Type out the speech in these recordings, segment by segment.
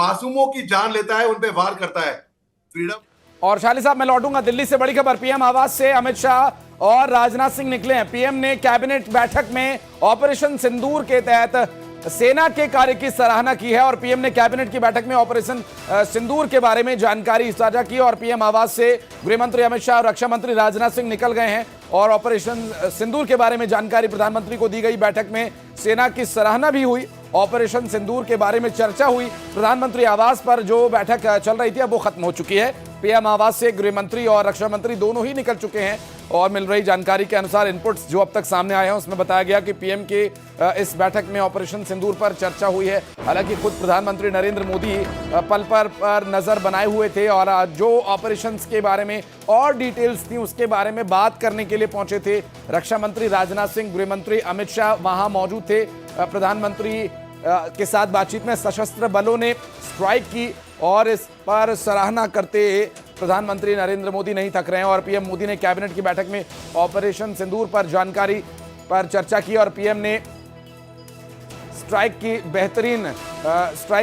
मासूमों की जान लेता है, उन पे वार करता है। फ्रीडम। और शाली साहब, मैं लौटूंगा दिल्ली से। बड़ी खबर, पीएम आवास से अमित शाह और राजनाथ सिंह निकले हैं। पीएम ने कैबिनेट बैठक में ऑपरेशन सिंदूर के तहत सेना के कार्य की सराहना की है और पीएम ने कैबिनेट की बैठक में ऑपरेशन सिंदूर के बारे में जानकारी साझा की। और पीएम आवास से गृह मंत्री अमित शाह और रक्षा मंत्री राजनाथ सिंह निकल गए हैं और ऑपरेशन सिंदूर के बारे में जानकारी प्रधानमंत्री को दी गई। बैठक में सेना की सराहना भी हुई, ऑपरेशन सिंदूर के बारे में चर्चा हुई। प्रधानमंत्री आवास पर जो बैठक चल रही थी अब वो खत्म हो चुकी है। पीएम आवास से गृह मंत्री और रक्षा मंत्री दोनों ही निकल चुके हैं और मिल रही जानकारी के अनुसार इनपुट्स जो अब तक सामने आए हैं उसमें बताया गया कि पीएम के इस बैठक में ऑपरेशन सिंदूर पर चर्चा हुई है। हालांकि खुद प्रधानमंत्री नरेंद्र मोदी पल पर नजर बनाए हुए थे और जो ऑपरेशंस के बारे में और डिटेल्स थी उसके बारे में बात करने के लिए पहुंचे थे। रक्षा मंत्री राजनाथ सिंह, गृह मंत्री अमित शाह वहां मौजूद थे। प्रधानमंत्री के साथ बातचीत में सशस्त्र बलों ने स्ट्राइक की और इस पर सराहना करते प्रधानमंत्री नरेंद्र मोदी नहीं थक रहे हैं। और पीएम मोदी ने कैबिनेट की बैठक में ऑपरेशन सिंदूर पर जानकारी पर चर्चा की और पीएम ने स्ट्राइक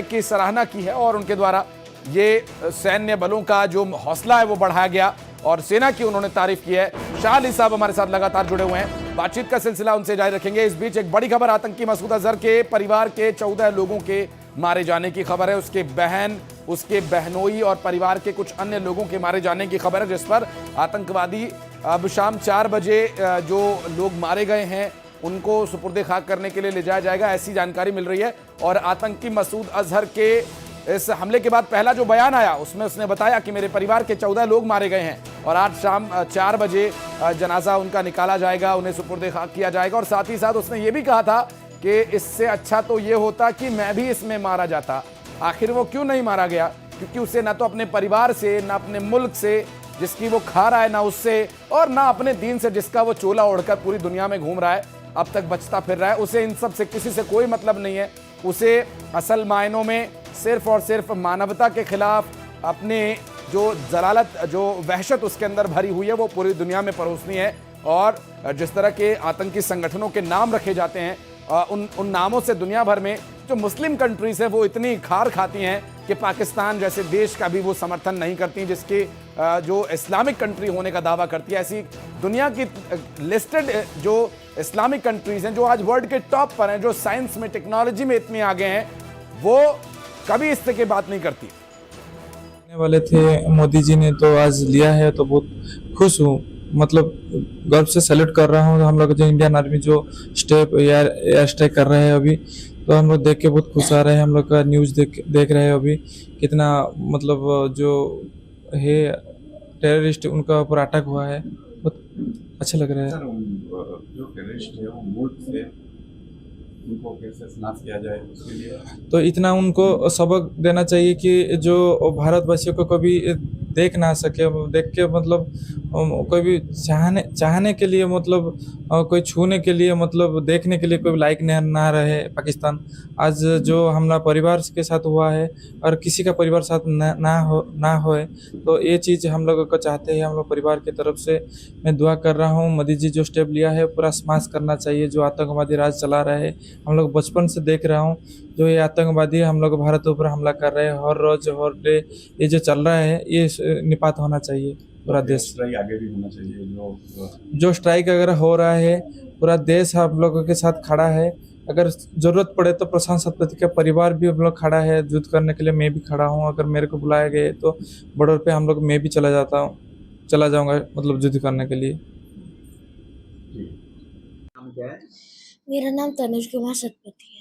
की सराहना की है और उनके द्वारा ये सैन्य बलों का जो हौसला है वो बढ़ाया गया और सेना की उन्होंने तारीफ की है। शाह अली साहब हमारे साथ लगातार जुड़े हुए हैं, बातचीत का सिलसिला उनसे जारी रखेंगे। इस बीच एक बड़ी खबर, आतंकी मसूद अजहर के परिवार के 14 लोगों के मारे जाने की खबर है। उसके बहन, उसके बहनोई और परिवार के कुछ अन्य लोगों के मारे जाने की खबर है, जिस पर आतंकवादी अब शाम 4 बजे जो लोग मारे गए हैं उनको सुपुर्दे खाक करने के लिए ले जाया जाएगा, ऐसी जानकारी मिल रही है। और आतंकी मसूद अजहर के इस हमले के बाद पहला जो बयान आया उसमें उसने बताया कि मेरे परिवार के 14 लोग मारे गए हैं और आज शाम 4 बजे जनाजा उनका निकाला जाएगा, उन्हें सुपुर्दे खाक किया जाएगा। और साथ ही साथ उसने ये भी कहा था कि इससे अच्छा तो ये होता कि मैं भी इसमें मारा जाता। आखिर वो क्यों नहीं मारा गया? क्योंकि उसे ना तो अपने परिवार से, ना अपने मुल्क से जिसकी वो खा रहा है, ना उससे, और ना अपने दीन से जिसका वो चोला ओढ़कर पूरी दुनिया में घूम रहा है, अब तक बचता फिर रहा है। उसे इन सब से किसी से कोई मतलब नहीं है। उसे असल मायनों में सिर्फ और सिर्फ मानवता के खिलाफ अपने जो जलालत, जो वहशत उसके अंदर भरी हुई है वो पूरी दुनिया में परोसनी है। और जिस तरह के आतंकी संगठनों के नाम रखे जाते हैं उन नामों से दुनिया भर में जो मुस्लिम कंट्रीज है वो इतनी खार खाती हैं कि पाकिस्तान जैसे देश का भी वो समर्थन नहीं करती, जिसके जो इस्लामिक कंट्री होने का दावा करती है। ऐसी दुनिया की लिस्टेड जो इस्लामिक कंट्रीज हैं जो आज वर्ल्ड के टॉप पर हैं, जो साइंस में, टेक्नोलॉजी में इतने आगे हैं, वो कभी इस तरह की बात नहीं करती। वाले थे मोदी जी ने तो आज लिया है तो बहुत खुश हूँ, मतलब गर्व से सैल्यूट कर रहा हूँ। हम लोग जो इंडियन आर्मी जो स्टेप एयर स्ट्राइक कर रहे हैं अभी, तो हम लोग देख के बहुत खुश आ रहे हैं। हम लोग का न्यूज़ देख रहे हैं अभी कितना, मतलब जो है टेररिस्ट उनका ऊपर अटैक हुआ है, बहुत अच्छा लग रहा है। जो टेररिस्ट है वो मुल्क से उनको कैसे शनाख्त किया जाए उसके लिए तो इतना उनको सबक देना चाहिए कि जो भारतवासियों को कभी देख ना सके, देख के मतलब कोई भी चाहने के लिए, मतलब कोई छूने के लिए, मतलब देखने के लिए कोई लायक ना रहे पाकिस्तान। आज जो हमला परिवार के साथ हुआ है और किसी का परिवार साथ ना होए, तो ये चीज़ हम लोगों को चाहते हैं। हम लोग परिवार की तरफ से मैं दुआ कर रहा हूँ। मोदी जी जो स्टेप लिया है पूरा स्माश करना चाहिए। जो आतंकवादी राज चला रहे हैं, हम लोग बचपन से देख रहा हूँ, जो ये आतंकवादी हम लोग भारत के ऊपर हमला कर रहे हैं हर रोज हर डे, ये जो चल रहा है ये निपात होना चाहिए। पूरा देश स्ट्राइक आगे भी होना चाहिए। जो स्ट्राइक अगर हो रहा है पूरा देश हम लोगों के साथ खड़ा है। अगर जरूरत पड़े तो प्रशांत शतपथी का परिवार भी हम लोग खड़ा है युद्ध करने के लिए। मैं भी खड़ा हूँ, अगर मेरे को बुलाया गए तो बॉर्डर पे हम लोग, मैं भी चला जाऊँगा मतलब युद्ध करने के लिए। मेरा नाम तनुज कुमार शतपथी है।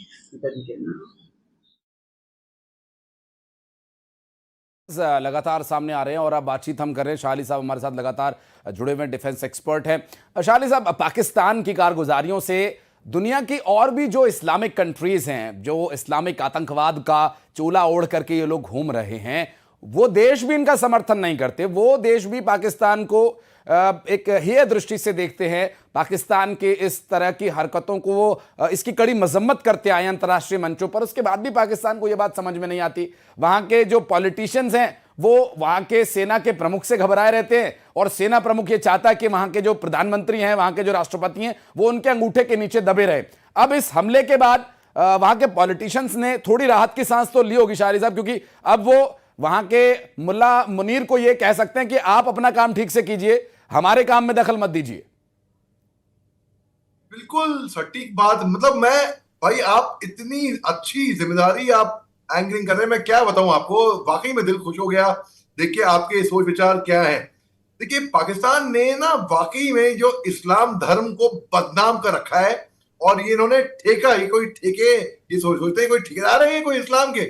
लगातार सामने आ रहे हैं और अब बातचीत हम कर रहे हैं। शाह अली साहब हमारे साथ लगातार जुड़े हुए डिफेंस एक्सपर्ट हैं। शाह अली साहब, पाकिस्तान की कारगुजारियों से दुनिया की और भी जो इस्लामिक कंट्रीज हैं, जो इस्लामिक आतंकवाद का चोला ओढ़ करके ये लोग घूम रहे हैं, वो देश भी इनका समर्थन नहीं करते। वो देश भी पाकिस्तान को एक हेय दृष्टि से देखते हैं। पाकिस्तान के इस तरह की हरकतों को वो इसकी कड़ी मजम्मत करते आए अंतर्राष्ट्रीय मंचों पर। उसके बाद भी पाकिस्तान को यह बात समझ में नहीं आती। वहां के जो पॉलिटिशियंस हैं वो वहां के सेना के प्रमुख से घबराए रहते हैं और सेना प्रमुख ये चाहता है कि वहां के जो प्रधानमंत्री हैं, वहां के जो राष्ट्रपति हैं, वो उनके अंगूठे के नीचे दबे रहे। अब इस हमले के बाद वहां के पॉलिटिशियंस ने थोड़ी राहत की सांस तो ली होगी शाहरी साहब, क्योंकि अब वो वहां के मुल्ला मुनीर को ये कह सकते हैं कि आप अपना काम ठीक से कीजिए, हमारे काम में दखल मत दीजिए। बिल्कुल सटीक बात। मतलब मैं, भाई आप इतनी अच्छी जिम्मेदारी आप एंकरिंग कर रहे हैं, मैं क्या बताऊं आपको, वाकई में दिल खुश हो गया देख के आपके सोच विचार क्या है। देखिए, पाकिस्तान ने ना वाकई में जो इस्लाम धर्म को बदनाम कर रखा है, और ये इन्होंने ठेका, ये कोई ठेके, ये सोचते हैं कोई ठेकेदार है कोई इस्लाम के,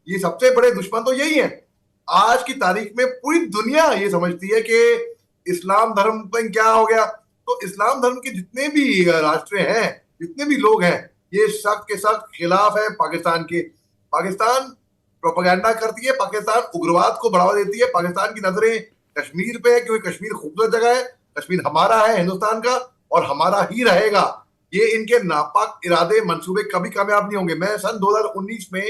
ये सबसे बड़े दुश्मन तो यही है। आज की तारीख में पूरी दुनिया ये समझती है कि इस्लाम धर्म पर क्या हो गया। तो इस्लाम धर्म के जितने भी राष्ट्र हैं, जितने भी लोग हैं, ये सख्त के सख्त खिलाफ है पाकिस्तान के। पाकिस्तान प्रोपेगेंडा करती है, पाकिस्तान उग्रवाद को बढ़ावा देती है, पाकिस्तान की नजरें कश्मीर पे है क्योंकि कश्मीर खूबसूरत जगह है, कश्मीर हमारा है हिंदुस्तान का और हमारा ही रहेगा। ये इनके नापाक इरादे मंसूबे कभी कामयाब नहीं होंगे। मैं सन 2019 में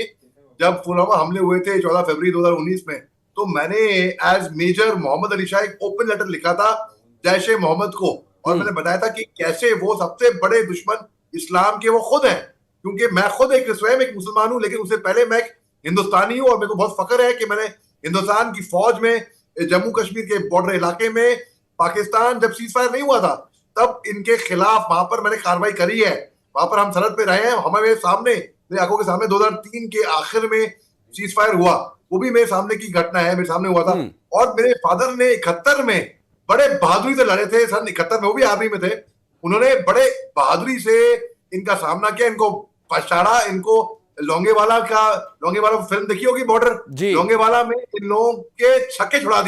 जब पुलवामा हमले हुए थे 14 फरवरी 2019 में, तो मैंने एज मेजर मोहम्मद अली शाह एक ओपन लेटर लिखा था जैश ए मोहम्मद को, और मैंने बताया था कि कैसे वो सबसे बड़े दुश्मन इस्लाम के वो खुद हैं। क्योंकि मैं खुद स्वयं एक मुसलमान हूं, लेकिन उससे पहले मैं एक हिंदुस्तानी हूं, और मेरे को बहुत फख्र है कि मैंने हिंदुस्तान की फौज में जम्मू कश्मीर के बॉर्डर इलाके में, पाकिस्तान जब सीज फायर नहीं हुआ था तब इनके खिलाफ वहां पर मैंने कार्रवाई करी है। वहां पर हम सरहद पे रहे हैं, हमारे सामने, मेरे आंखों के सामने 2003 के आखिर में सीज फायर हुआ, वो भी मेरे सामने की घटना है, मेरे सामने हुआ था। और मेरे फादर ने 71 में बड़े बहादुरी से लड़े थे, सन 71 में वो भी आर्मी में थे, उन्होंने बड़े बहादुरी से इनका सामना किया, इनको पछाड़ा, इनको लोंगेवाला फिल्म देखी होगी बॉर्डर, लोंगेवाला में इन लोगों के छक्के छुड़ा दिए।